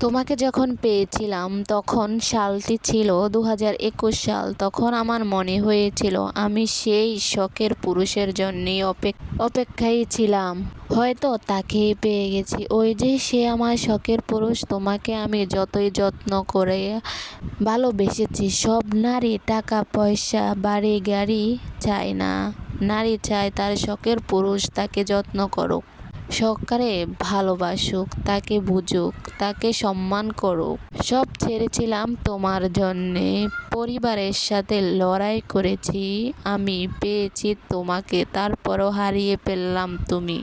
তোমাকে যখন পেয়েছিলাম তখন সালটি ছিল 2021 সাল। তখন আমার মনে হয়েছিল আমি সেই শখের পুরুষের জন্যই অপেক্ষায় ছিলাম। হয়তো তাকেই পেয়ে গেছি। ওই যে সে আমার শখের পুরুষ। তোমাকে আমি যতই যত্ন করে ভালোবেসেছি। সব নারী টাকা পয়সা বাড়ি গাড়ি চায় না। নারী চায় তার শখের পুরুষ তাকে যত্ন করুক, সহকারে ভালোবাসুক, তাকে বুঝুক, তাকে সম্মান করুক। সব ছেড়েছিলাম তোমার জন্যে। পরিবারের সাথে লড়াই করেছি। আমি পেয়েছি তোমাকে, তারপরও হারিয়ে ফেললাম। তুমি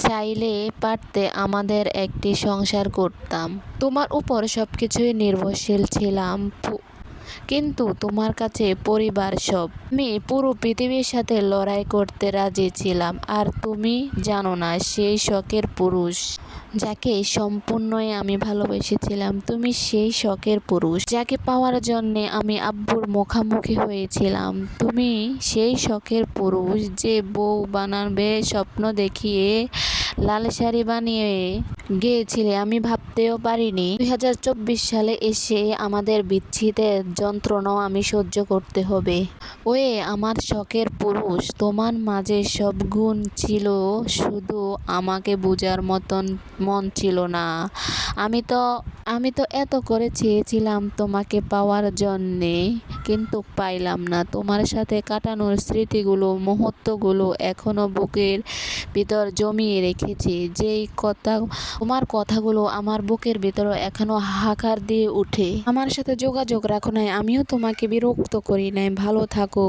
চাইলে পারতে আমাদের একটি সংসার করতাম। তোমার উপর সবকিছুই নির্ভরশীল ছিলাম। কিন্তু তোমার কাছে পরিবার সব। আমি পুরো পৃথিবীর সাথে লড়াই করতে রাজি ছিলাম। আর তুমি জানো না, সেই শখের পুরুষ যাকে সম্পূর্ণই আমি ভালোবেসেছিলাম, তুমি সেই শখের পুরুষ যাকে পাওয়ার জন্যে আমি আব্বুর মুখোমুখি হয়েছিলাম। তুমি সেই শখের পুরুষ যে বউ বানাবে স্বপ্ন দেখিয়ে লাল শাড়ি বানিয়ে গিয়েছিলে। আমি ভাবতেও পারিনি 2024 সালে এসে আমাদের বিচ্ছেদের যন্ত্রণাও আমি সহ্য করতে হবে। ওয়ে আমার শখের পুরুষ, তোমার মাঝে সব গুণ ছিল, শুধু আমাকে বোঝার মতন মন ছিল না। আমি তো এত করে চেয়েছিলাম তোমাকে পাওয়ার জন্যে, কিন্তু পাইলাম না। তোমার সাথে কাটানোর স্মৃতিগুলো, মুহূর্তগুলো এখনো বুকের ভিতর জমিয়ে রেখেছি। তোমার কথাগুলো আমার বুকের ভিতরে এখনো হাহাকার দিয়ে উঠে। আমার সাথে যোগাযোগ রাখো নাই, আমিও তোমাকে বিরক্ত করি নাই। ভালো থাকো।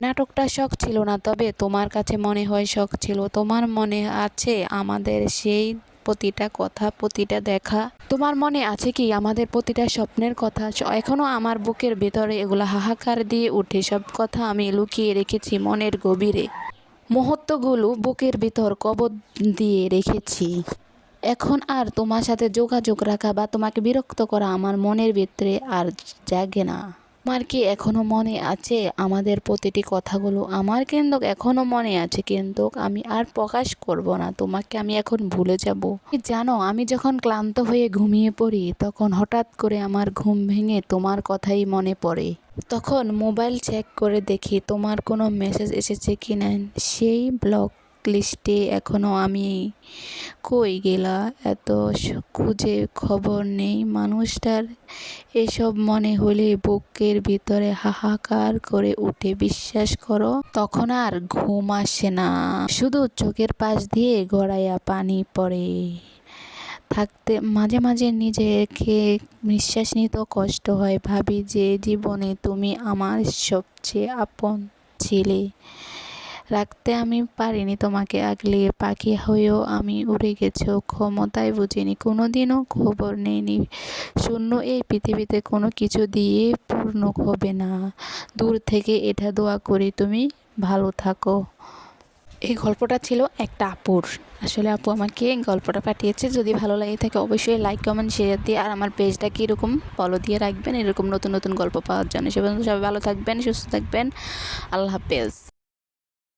নাটকটা শখ ছিল না, তবে তোমার কাছে মনে হয় শখ ছিল। তোমার মনে আছে আমাদের সেই প্রতিটা কথা, প্রতিটা দেখা? তোমার মনে আছে কি আমাদের প্রতিটা স্বপ্নের কথা? এখনো আমার বুকের ভেতরে এগুলো হাহাকার দিয়ে উঠে। সব কথা আমি লুকিয়ে রেখেছি মনের গভীরে। মুহূর্তগুলো বুকের ভিতর কবর দিয়ে রেখেছি। এখন আর তোমার সাথে যোগাযোগ রাখা বা তোমাকে বিরক্ত করা আমার মনের ভিতরে আর জাগে না। আমার কি এখনো মনে আছে আমাদের প্রতিটি কথাগুলো? আমার কিন্তু এখনো মনে আছে, কিন্তু আমি আর প্রকাশ করব না। তোমাকে আমি এখন ভুলে যাব। জানো, আমি যখন ক্লান্ত হয়ে ঘুমিয়ে পড়ি, তখন হঠাৎ করে আমার ঘুম ভেঙে তোমার কথাই মনে পড়ে। তখন মোবাইল চেক করে দেখি তোমার কোনো মেসেজ এসেছে কি না। সেই ব্লক লিস্টে এখনো আমি। কই গেলা? এত খুঁজে খবর নেই মানুষটার। এসব মনে হলে বুকের ভিতরে হাহাকার করে উঠে। বিশ্বাস করো, তখন আর ঘুম আসে না, শুধু চোখের পাশ দিয়ে গড়াইয়া পানি পড়ে। থাকতে মাঝে মাঝে নিজেকে নিঃশ্বাস নিতেও কষ্ট হয়। ভাবি যে জীবনে তুমি আমার সবচেয়ে আপন ছিলে। রাখতে আমি পারিনি তোমাকে আগলে। পাখি হয়েও আমি উড়ে গেছো, ক্ষমতায় বুঝিনি। কোনোদিনও খবর নেইনি। শূন্য এই পৃথিবীতে কোনো কিছু দিয়ে পূর্ণ হবে না। দূর থেকে এটা দোয়া করি তুমি ভালো থাকো। এই গল্পটা ছিল একটা আপুর। আসলে আপু আমাকে গল্পটা পাঠিয়েছে। যদি ভালো লাগে থাকে অবশ্যই লাইক কমেন্ট শেয়ার দিয়ে, আর আমার পেজটা কীরকম ফলো দিয়ে রাখবেন এরকম নতুন নতুন গল্প পাওয়ার জন্য। সে পর্যন্ত সবাই ভালো থাকবেন, সুস্থ থাকবেন। আল্লাহ হাফেজ।